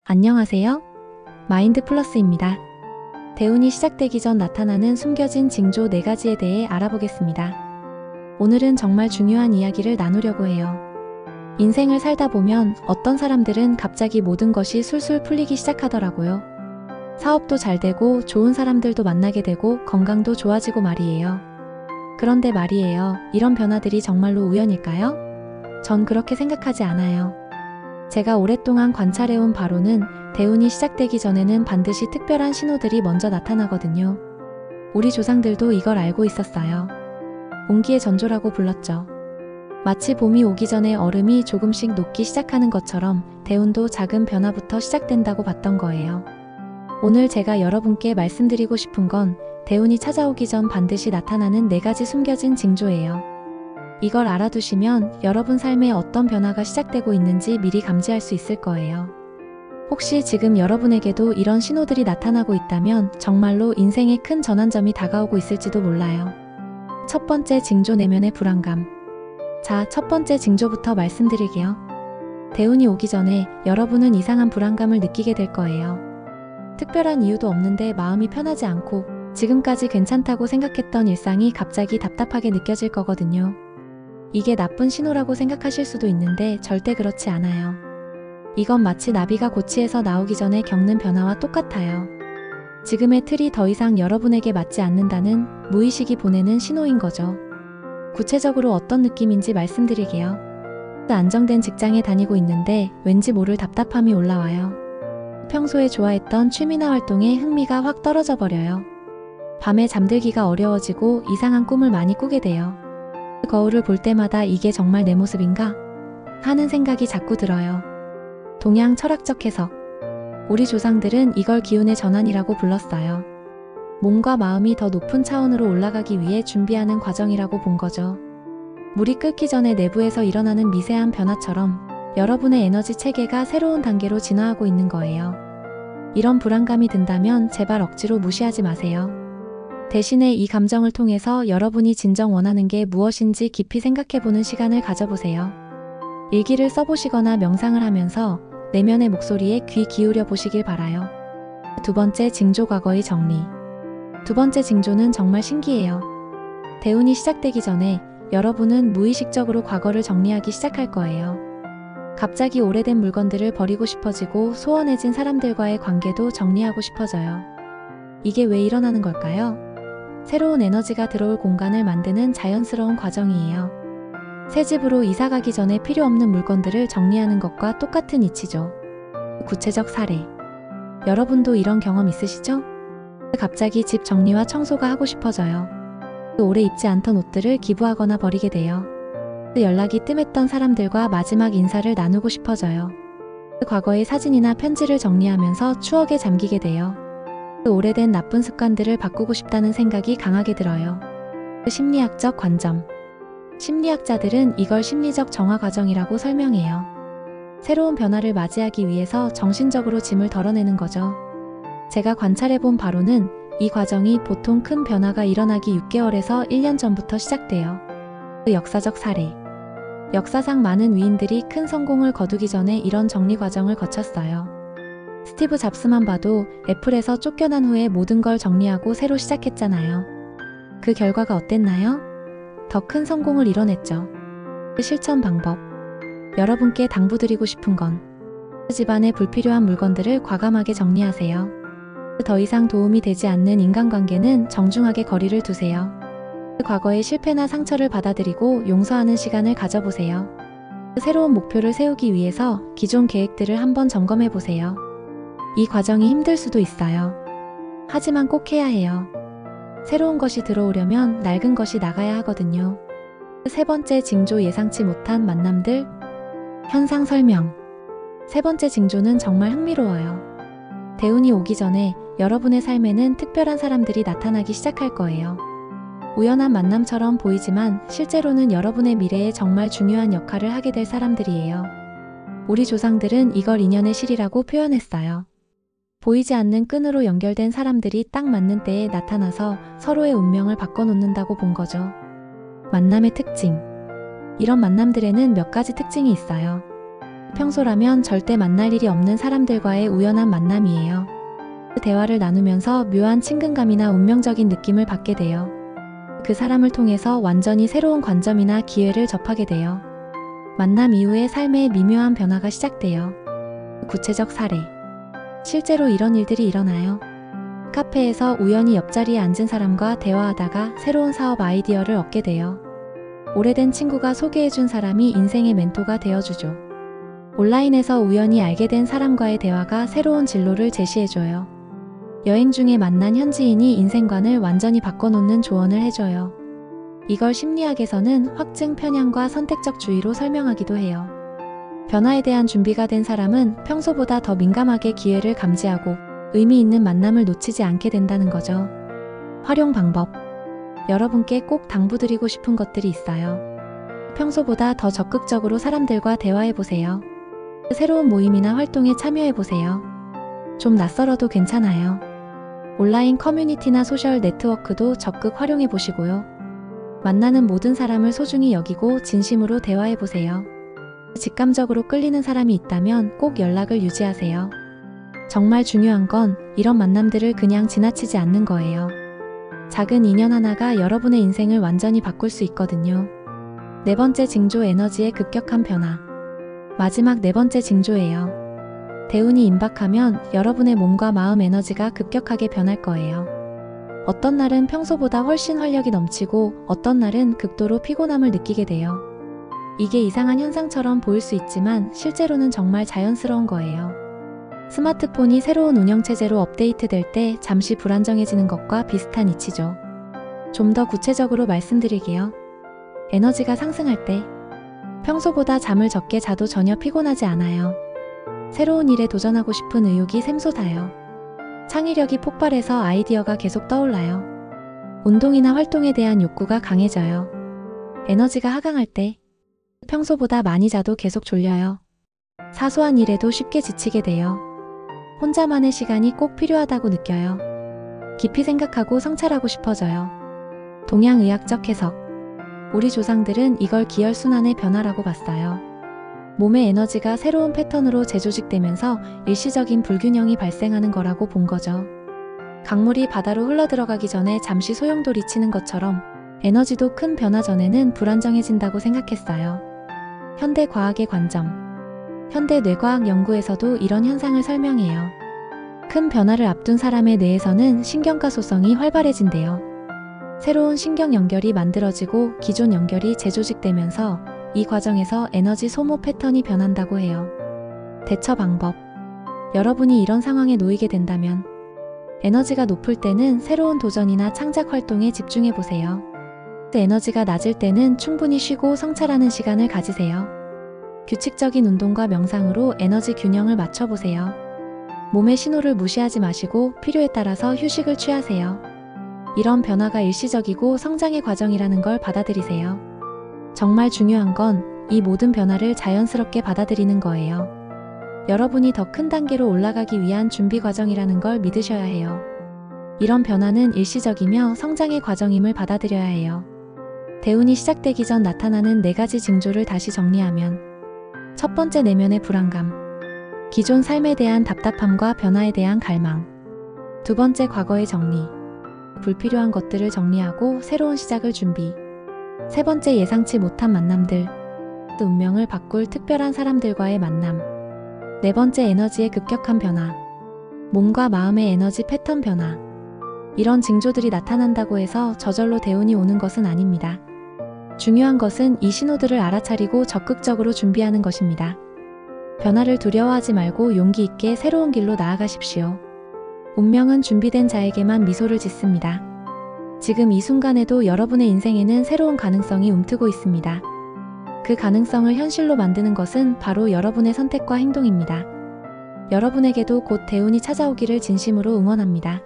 안녕하세요. 마인드플러스입니다. 대운이 시작되기 전 나타나는 숨겨진 징조 4가지에 대해 알아보겠습니다. 오늘은 정말 중요한 이야기를 나누려고 해요. 인생을 살다 보면 어떤 사람들은 갑자기 모든 것이 술술 풀리기 시작하더라고요. 사업도 잘 되고 좋은 사람들도 만나게 되고 건강도 좋아지고 말이에요. 그런데 말이에요. 이런 변화들이 정말로 우연일까요? 전 그렇게 생각하지 않아요. 제가 오랫동안 관찰해온 바로는 대운이 시작되기 전에는 반드시 특별한 신호들이 먼저 나타나거든요. 우리 조상들도 이걸 알고 있었어요. 온기의 전조라고 불렀죠. 마치 봄이 오기 전에 얼음이 조금씩 녹기 시작하는 것처럼 대운도 작은 변화부터 시작된다고 봤던 거예요. 오늘 제가 여러분께 말씀드리고 싶은 건 대운이 찾아오기 전 반드시 나타나는 4가지 숨겨진 징조예요. 이걸 알아두시면 여러분 삶에 어떤 변화가 시작되고 있는지 미리 감지할 수 있을 거예요. 혹시 지금 여러분에게도 이런 신호들이 나타나고 있다면 정말로 인생의 큰 전환점이 다가오고 있을지도 몰라요. 첫 번째 징조, 내면의 불안감. 자, 첫 번째 징조부터 말씀드릴게요. 대운이 오기 전에 여러분은 이상한 불안감을 느끼게 될 거예요. 특별한 이유도 없는데 마음이 편하지 않고 지금까지 괜찮다고 생각했던 일상이 갑자기 답답하게 느껴질 거거든요. 이게 나쁜 신호라고 생각하실 수도 있는데 절대 그렇지 않아요. 이건 마치 나비가 고치에서 나오기 전에 겪는 변화와 똑같아요. 지금의 틀이 더 이상 여러분에게 맞지 않는다는 무의식이 보내는 신호인 거죠. 구체적으로 어떤 느낌인지 말씀드릴게요. 안정된 직장에 다니고 있는데 왠지 모를 답답함이 올라와요. 평소에 좋아했던 취미나 활동에 흥미가 확 떨어져 버려요. 밤에 잠들기가 어려워지고 이상한 꿈을 많이 꾸게 돼요. 거울을 볼 때마다 이게 정말 내 모습인가? 하는 생각이 자꾸 들어요. 동양 철학적 해석. 우리 조상들은 이걸 기운의 전환이라고 불렀어요. 몸과 마음이 더 높은 차원으로 올라가기 위해 준비하는 과정이라고 본 거죠. 물이 끓기 전에 내부에서 일어나는 미세한 변화처럼 여러분의 에너지 체계가 새로운 단계로 진화하고 있는 거예요. 이런 불안감이 든다면 제발 억지로 무시하지 마세요. 대신에 이 감정을 통해서 여러분이 진정 원하는 게 무엇인지 깊이 생각해보는 시간을 가져보세요. 일기를 써보시거나 명상을 하면서 내면의 목소리에 귀 기울여 보시길 바라요. 두 번째 징조, 과거의 정리. 두 번째 징조는 정말 신기해요. 대운이 시작되기 전에 여러분은 무의식적으로 과거를 정리하기 시작할 거예요. 갑자기 오래된 물건들을 버리고 싶어지고 소원해진 사람들과의 관계도 정리하고 싶어져요. 이게 왜 일어나는 걸까요? 새로운 에너지가 들어올 공간을 만드는 자연스러운 과정이에요. 새 집으로 이사 가기 전에 필요 없는 물건들을 정리하는 것과 똑같은 이치죠. 구체적 사례. 여러분도 이런 경험 있으시죠? 갑자기 집 정리와 청소가 하고 싶어져요. 오래 입지 않던 옷들을 기부하거나 버리게 돼요. 연락이 뜸했던 사람들과 마지막 인사를 나누고 싶어져요. 과거의 사진이나 편지를 정리하면서 추억에 잠기게 돼요. 오래된 나쁜 습관들을 바꾸고 싶다는 생각이 강하게 들어요. 심리학적 관점. 심리학자들은 이걸 심리적 정화 과정이라고 설명해요. 새로운 변화를 맞이하기 위해서 정신적으로 짐을 덜어내는 거죠. 제가 관찰해본 바로는 이 과정이 보통 큰 변화가 일어나기 6개월에서 1년 전부터 시작돼요. 역사적 사례. 역사상 많은 위인들이 큰 성공을 거두기 전에 이런 정리 과정을 거쳤어요. 스티브 잡스만 봐도 애플에서 쫓겨난 후에 모든 걸 정리하고 새로 시작했잖아요. 그 결과가 어땠나요? 더 큰 성공을 이뤄냈죠. 실천 방법. 여러분께 당부드리고 싶은 건 집안의 불필요한 물건들을 과감하게 정리하세요. 더 이상 도움이 되지 않는 인간관계는 정중하게 거리를 두세요. 과거의 실패나 상처를 받아들이고 용서하는 시간을 가져보세요. 새로운 목표를 세우기 위해서 기존 계획들을 한번 점검해 보세요. 이 과정이 힘들 수도 있어요. 하지만 꼭 해야 해요. 새로운 것이 들어오려면 낡은 것이 나가야 하거든요. 세 번째 징조, 예상치 못한 만남들. 현상 설명. 세 번째 징조는 정말 흥미로워요. 대운이 오기 전에 여러분의 삶에는 특별한 사람들이 나타나기 시작할 거예요. 우연한 만남처럼 보이지만 실제로는 여러분의 미래에 정말 중요한 역할을 하게 될 사람들이에요. 우리 조상들은 이걸 인연의 실이라고 표현했어요. 보이지 않는 끈으로 연결된 사람들이 딱 맞는 때에 나타나서 서로의 운명을 바꿔놓는다고 본 거죠. 만남의 특징. 이런 만남들에는 몇 가지 특징이 있어요. 평소라면 절대 만날 일이 없는 사람들과의 우연한 만남이에요. 그 대화를 나누면서 묘한 친근감이나 운명적인 느낌을 받게 돼요. 그 사람을 통해서 완전히 새로운 관점이나 기회를 접하게 돼요. 만남 이후에 삶의 미묘한 변화가 시작돼요. 구체적 사례. 실제로 이런 일들이 일어나요. 카페에서 우연히 옆자리에 앉은 사람과 대화하다가 새로운 사업 아이디어를 얻게 돼요. 오래된 친구가 소개해준 사람이 인생의 멘토가 되어주죠. 온라인에서 우연히 알게 된 사람과의 대화가 새로운 진로를 제시해줘요. 여행 중에 만난 현지인이 인생관을 완전히 바꿔놓는 조언을 해줘요. 이걸 심리학에서는 확증 편향과 선택적 주의로 설명하기도 해요. 변화에 대한 준비가 된 사람은 평소보다 더 민감하게 기회를 감지하고 의미 있는 만남을 놓치지 않게 된다는 거죠. 활용 방법. 여러분께 꼭 당부드리고 싶은 것들이 있어요. 평소보다 더 적극적으로 사람들과 대화해보세요. 새로운 모임이나 활동에 참여해보세요. 좀 낯설어도 괜찮아요. 온라인 커뮤니티나 소셜 네트워크도 적극 활용해보시고요. 만나는 모든 사람을 소중히 여기고 진심으로 대화해보세요. 직감적으로 끌리는 사람이 있다면 꼭 연락을 유지하세요. 정말 중요한 건 이런 만남들을 그냥 지나치지 않는 거예요. 작은 인연 하나가 여러분의 인생을 완전히 바꿀 수 있거든요. 네 번째 징조, 에너지의 급격한 변화. 마지막 네 번째 징조예요. 대운이 임박하면 여러분의 몸과 마음 에너지가 급격하게 변할 거예요. 어떤 날은 평소보다 훨씬 활력이 넘치고 어떤 날은 극도로 피곤함을 느끼게 돼요. 이게 이상한 현상처럼 보일 수 있지만 실제로는 정말 자연스러운 거예요. 스마트폰이 새로운 운영체제로 업데이트될 때 잠시 불안정해지는 것과 비슷한 이치죠. 좀 더 구체적으로 말씀드릴게요. 에너지가 상승할 때 평소보다 잠을 적게 자도 전혀 피곤하지 않아요. 새로운 일에 도전하고 싶은 의욕이 샘솟아요. 창의력이 폭발해서 아이디어가 계속 떠올라요. 운동이나 활동에 대한 욕구가 강해져요. 에너지가 하강할 때 평소보다 많이 자도 계속 졸려요. 사소한 일에도 쉽게 지치게 돼요. 혼자만의 시간이 꼭 필요하다고 느껴요. 깊이 생각하고 성찰하고 싶어져요. 동양의학적 해석. 우리 조상들은 이걸 기혈순환의 변화라고 봤어요. 몸의 에너지가 새로운 패턴으로 재조직되면서 일시적인 불균형이 발생하는 거라고 본 거죠. 강물이 바다로 흘러들어가기 전에 잠시 소용돌이치는 것처럼 에너지도 큰 변화 전에는 불안정해진다고 생각했어요. 현대 과학의 관점. 현대 뇌과학 연구에서도 이런 현상을 설명해요. 큰 변화를 앞둔 사람의 뇌에서는 신경가 소성이 활발해진대요. 새로운 신경 연결이 만들어지고 기존 연결이 재조직되면서 이 과정에서 에너지 소모 패턴이 변한다고 해요. 대처 방법. 여러분이 이런 상황에 놓이게 된다면 에너지가 높을 때는 새로운 도전이나 창작 활동에 집중해보세요. 에너지가 낮을 때는 충분히 쉬고 성찰하는 시간을 가지세요. 규칙적인 운동과 명상으로 에너지 균형을 맞춰보세요. 몸의 신호를 무시하지 마시고 필요에 따라서 휴식을 취하세요. 이런 변화가 일시적이고 성장의 과정이라는 걸 받아들이세요. 정말 중요한 건 이 모든 변화를 자연스럽게 받아들이는 거예요. 여러분이 더 큰 단계로 올라가기 위한 준비 과정이라는 걸 믿으셔야 해요. 이런 변화는 일시적이며 성장의 과정임을 받아들여야 해요. 대운이 시작되기 전 나타나는 4가지 징조를 다시 정리하면 첫 번째, 내면의 불안감. 기존 삶에 대한 답답함과 변화에 대한 갈망. 두 번째, 과거의 정리. 불필요한 것들을 정리하고 새로운 시작을 준비. 세 번째, 예상치 못한 만남들. 운명을 바꿀 특별한 사람들과의 만남. 네 번째, 에너지의 급격한 변화. 몸과 마음의 에너지 패턴 변화. 이런 징조들이 나타난다고 해서 저절로 대운이 오는 것은 아닙니다. 중요한 것은 이 신호들을 알아차리고 적극적으로 준비하는 것입니다. 변화를 두려워하지 말고 용기 있게 새로운 길로 나아가십시오. 운명은 준비된 자에게만 미소를 짓습니다. 지금 이 순간에도 여러분의 인생에는 새로운 가능성이 움트고 있습니다. 그 가능성을 현실로 만드는 것은 바로 여러분의 선택과 행동입니다. 여러분에게도 곧 대운이 찾아오기를 진심으로 응원합니다.